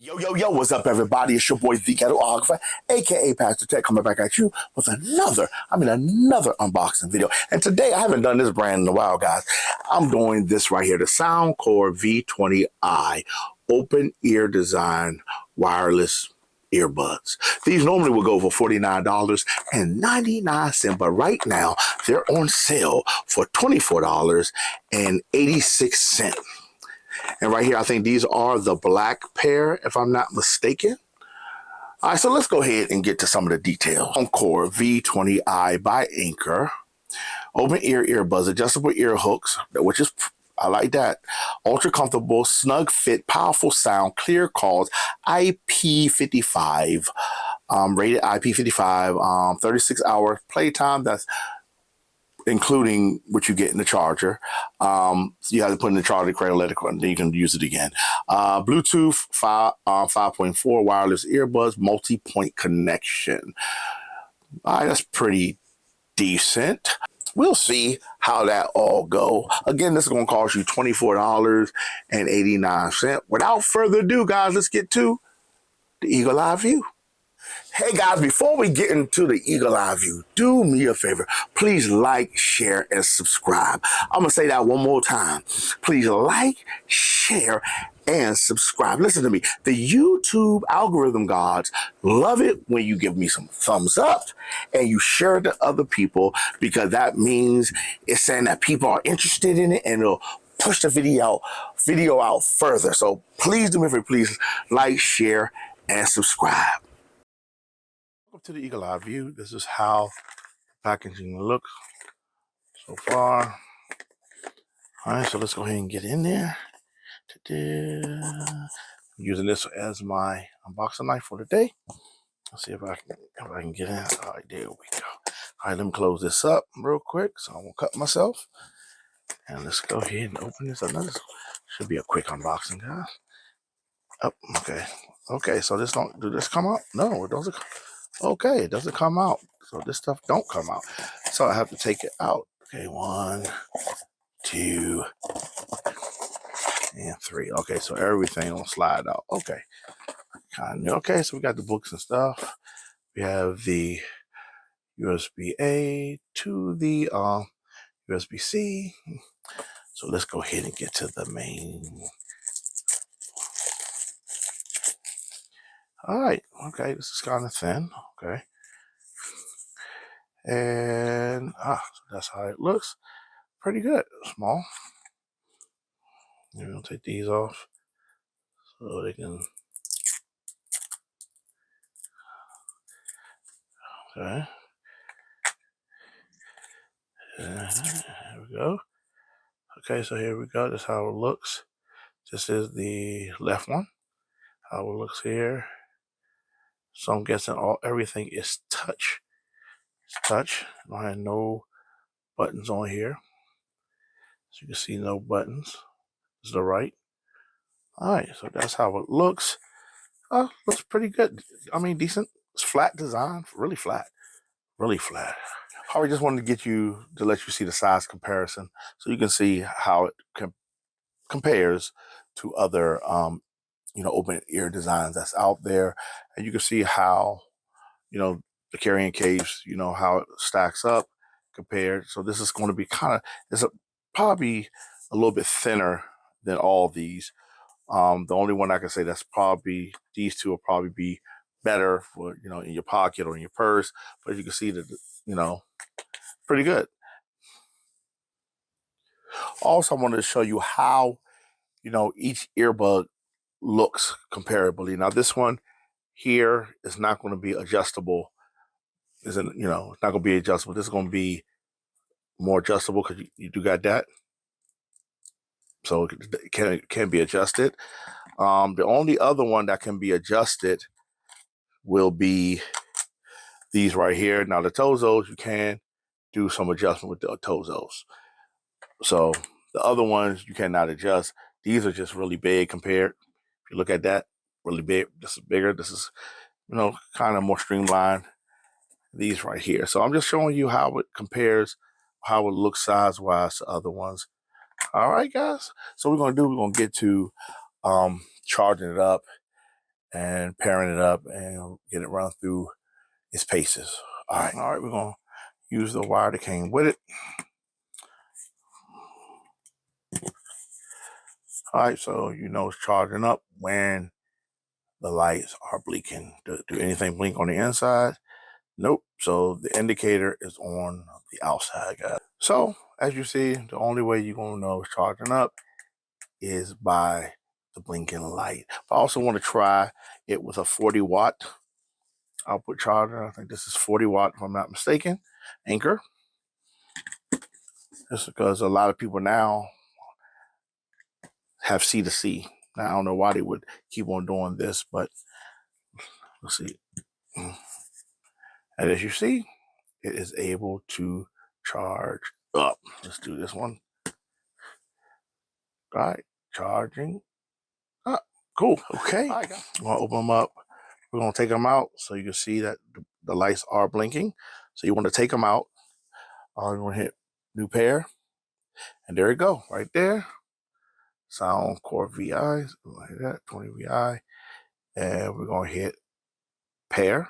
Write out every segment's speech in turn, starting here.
Yo, yo, yo, what's up, everybody? It's your boy, the Ghetographer, aka Pastor Tech, coming back at you with another unboxing video. And today, I haven't done this brand in a while, guys. I'm doing this right here, the Soundcore V20i open ear design wireless earbuds. These normally would go for $49.99, but right now, they're on sale for $24.86. And right here, I think these are the black pair, if I'm not mistaken. All right, so let's go ahead and get to some of the details. Soundcore V20i by Anker. Open ear earbuds, adjustable ear hooks, which is, I like that. Ultra comfortable, snug fit, powerful sound, clear calls, IP55, rated IP55, 36-hour playtime. That's including what you get in the charger. So you have to put in the charger, cradle, let it go, and then you can use it again. Bluetooth 5.4 wireless earbuds, multi-point connection. All right, that's pretty decent. We'll see how that all go. Again, this is going to cost you $24.89. Without further ado, guys, let's get to the Eagle Eye View. Hey guys, before we get into the Eagle Eye View, do me a favor. Please like, share, and subscribe. I'm going to say that one more time. Please like, share, and subscribe. Listen to me. The YouTube algorithm gods love it when you give me some thumbs up and you share it to other people, because that means it's saying that people are interested in it and it'll push the video out further. So please do me a favor. Please like, share, and subscribe. Welcome to the Eagle Eye View. This is how packaging looks so far. All right, so let's go ahead and get in there. I'm using this as my unboxing knife for the day. Let's see if I can get in. All right, there we go. All right, let me close this up real quick so I won't cut myself. And let's go ahead and open this up. This should be a quick unboxing, guys. Oh, okay. So do this come out? No, it doesn't. Okay, it doesn't come out. So this stuff don't come out. So I have to take it out. Okay, 1, 2, and 3. Okay, so everything will slide out. Okay. Okay, so we got the books and stuff. We have the USB-A to the USB-C. So let's go ahead and get to the main. All right, okay, this is kind of thin. Okay. And so that's how it looks. Pretty good. Small. We're gonna take these off so they can. Okay. Here we go. Okay, so here we go. That's how it looks. This is the left one. How it looks here. So I'm guessing everything is touch. It's touch. I have no buttons on here. So you can see no buttons. This is the right. All right, so that's how it looks. Looks pretty good. I mean, decent. It's flat design. Really flat. Really flat. I just wanted to let you see the size comparison, so you can see how it compares to other, open ear designs that's out there, and you can see how, the carrying case, how it stacks up compared. So this is going to be probably a little bit thinner than all these. The only one I can say these two will probably be better for, in your pocket or in your purse, but you can see that, pretty good. Also, I wanted to show you how, each earbud looks comparably. Now, this one here is not going to be adjustable. It's not going to be adjustable. This is going to be more adjustable because you do got that. So it can be adjusted. The only other one that can be adjusted will be these right here. Now, the Tozos, you can do some adjustment with the Tozos. So the other ones you cannot adjust. These are just really big compared. If you look at that, really big. This is bigger. This is, kind of more streamlined. These right here. So I'm just showing you how it compares, how it looks size-wise to other ones. All right, guys. So we're going to get to charging it up. and pairing it up and get it run through its paces. All right, we're gonna use the wire that came with it. All right, so you know it's charging up when the lights are blinking. Do anything blink on the inside? Nope. So the indicator is on the outside, guys. So as you see, the only way you're gonna know it's charging up is by the blinking light. But I also want to try it with a 40-watt output charger. I think this is 40-watt, if I'm not mistaken. Anker. Just because a lot of people now have C2C. Now, I don't know why they would keep on doing this, but let's see. And as you see, it is able to charge up. Let's do this one. All right, charging up. Cool. Okay. I'm going to open them up. We're going to take them out so you can see that the lights are blinking. So you want to take them out. You're going to hit new pair. And there you go, right there. Soundcore VI, like that, 20 VI. And we're going to hit pair.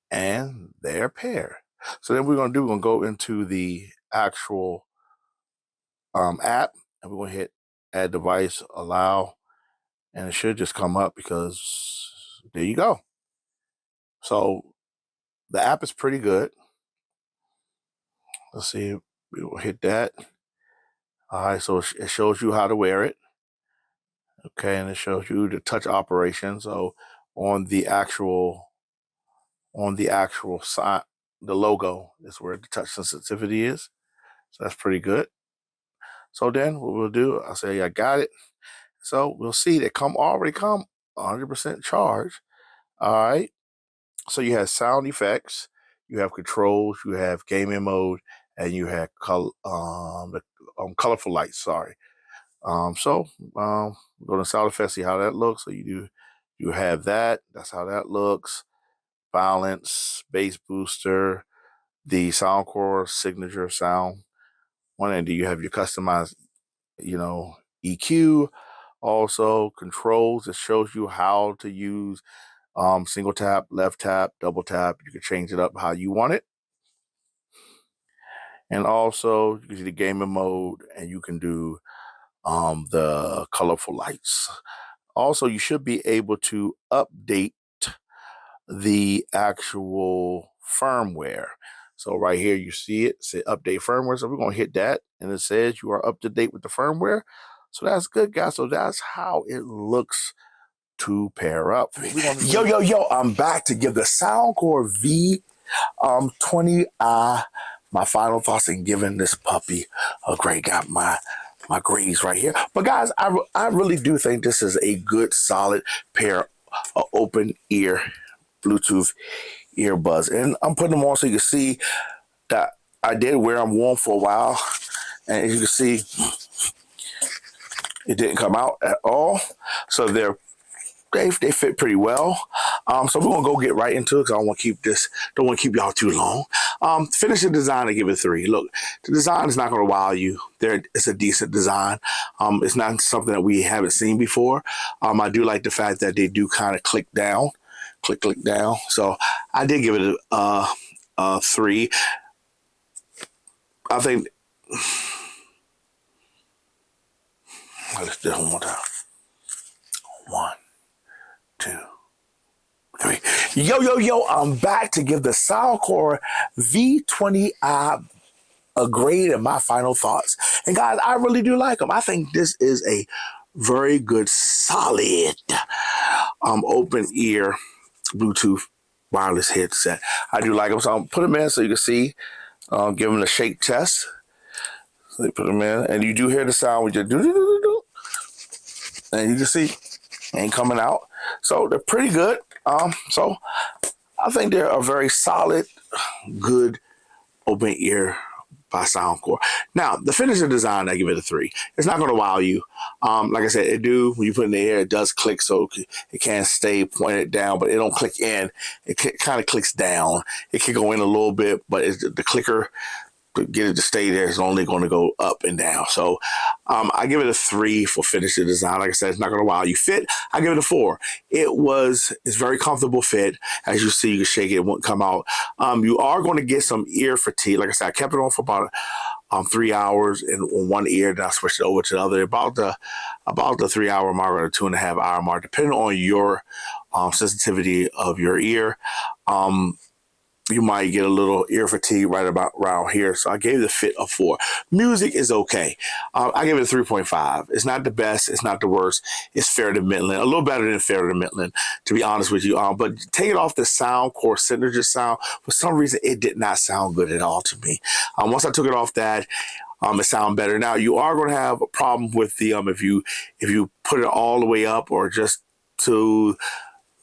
And they're pair. So then we're going to go into the actual app. And we're going to hit add device, allow. And it should just come up because there you go. So the app is pretty good. Let's see, we will hit that. All right, so it shows you how to wear it. Okay, and it shows you the touch operation. So on the actual side, the logo is where the touch sensitivity is. So that's pretty good. So then what we'll do, I'll say I got it. So we'll see they already come 100% charged. All right. So you have sound effects, you have controls, you have gaming mode, and you have colorful lights. Sorry. So go to sound effects, see how that looks. So you have that. That's how that looks. Balance, bass booster, the Soundcore signature sound one, and do you have your customized, EQ. Also controls. It shows you how to use single tap, left tap, double tap. You can change it up how you want it. And also you can do the gaming mode, and you can do the colorful lights. Also, you should be able to update the actual firmware. So right here, you see it say update firmware. So we're going to hit that, and it says you are up to date with the firmware. So that's good, guys. So that's how it looks to pair up. Yo, I'm back to give the Soundcore V20i my final thoughts and giving this puppy a grade. Got my grades right here. But guys, I really do think this is a good, solid pair of open ear Bluetooth earbuds. And I'm putting them on so you can see that I did wear them warm for a while. And as you can see, it didn't come out at all. So they fit pretty well. So we're gonna go get right into it because I don't want to keep y'all too long. Finish the design, I give it 3. Look, the design is not gonna wow you. It's a decent design. It's not something that we haven't seen before. I do like the fact that they do kind of click down. So I did give it a 3. I think let's do it one more time. 1, 2, 3. Yo, I'm back to give the Soundcore V20i a grade and my final thoughts. And guys, I really do like them. I think this is a very good, solid open ear Bluetooth wireless headset. I do like them. So I'll put them in so you can see, give them a shake test. So you put them in, and you do hear the sound with your do. And you can see, ain't coming out. So they're pretty good. So I think they're a very solid, good open ear by Soundcore. Now, the finisher design, I give it a 3. It's not going to wow you. Like I said, when you put it in the air, it does click, so it can't stay pointed down, but it don't click in. It kind of clicks down. It can go in a little bit, but the clicker get it to stay there. It's only going to go up and down. So I give it a 3 for finishing the design. Like I said, it's not going to wow you. Fit, I give it a 4. It's very comfortable fit. As you see, you can shake it, it won't come out. You are going to get some ear fatigue. Like I said, I kept it on for about 3 hours in one ear, then I switched it over to the other. About the 3 hour mark or the 2.5 hour mark, depending on your sensitivity of your ear. You might get a little ear fatigue right about around here. So I gave the fit a 4. Music is okay. I give it a 3.5. It's not the best. It's not the worst. It's fair to middling. A little better than fair to middling, to be honest with you. But take it off the Soundcore Synergist sound. For some reason, it did not sound good at all to me. Once I took it off that, it sound better. Now, you are going to have a problem with the if you put it all the way up or just to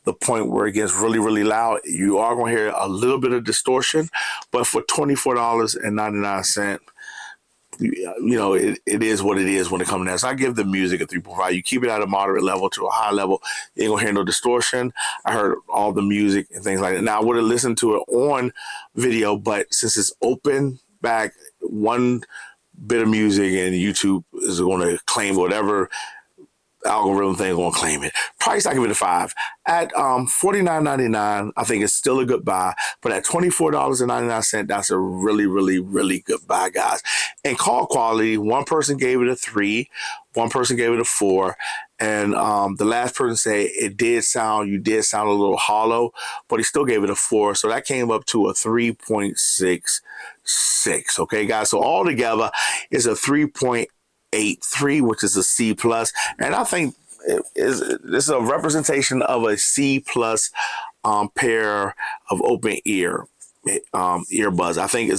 the point where it gets really, really loud, you are going to hear a little bit of distortion. But for $24.99, you know, it is what it is when it comes to that. So I give the music a 3.5. You keep it at a moderate level to a high level, you ain't going to hear no distortion. I heard all the music and things like that. Now, I would have listened to it on video, but since it's open back, one bit of music and YouTube is going to claim whatever algorithm thing going to claim it. Price, I give it a 5. At $49.99, I think it's still a good buy. But at $24.99, that's a really, really, really good buy, guys. And call quality, one person gave it a 3, one person gave it a 4, and the last person said you did sound a little hollow, but he still gave it a 4. So that came up to a 3.66. Okay, guys. So altogether, it's a 3.83, which is a C plus, and I think this is a representation of a C plus pair of open ear earbuds. I think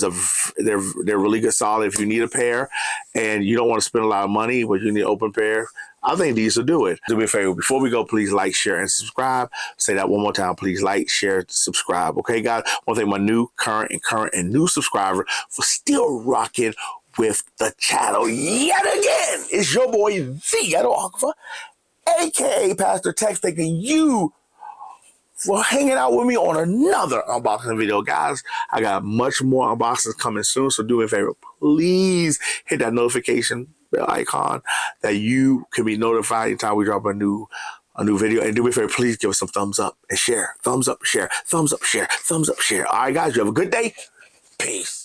they're really good, solid. If you need a pair and you don't want to spend a lot of money, but you need an open pair, I think these will do it. Do me a favor, before we go, please like, share, and subscribe. Say that one more time, please like, share, subscribe. Okay, guys. I want to thank my new, current, and new subscriber for still rocking with the channel yet again. It's your boy, the Ghetographer, aka Pastor Tex, thanking you for hanging out with me on another unboxing video. Guys, I got much more unboxings coming soon, so do me a favor, please hit that notification bell icon that you can be notified anytime we drop a new video. And do me a favor, please give us some thumbs up and share. Thumbs up, share, thumbs up, share, thumbs up, share. All right, guys, you have a good day. Peace.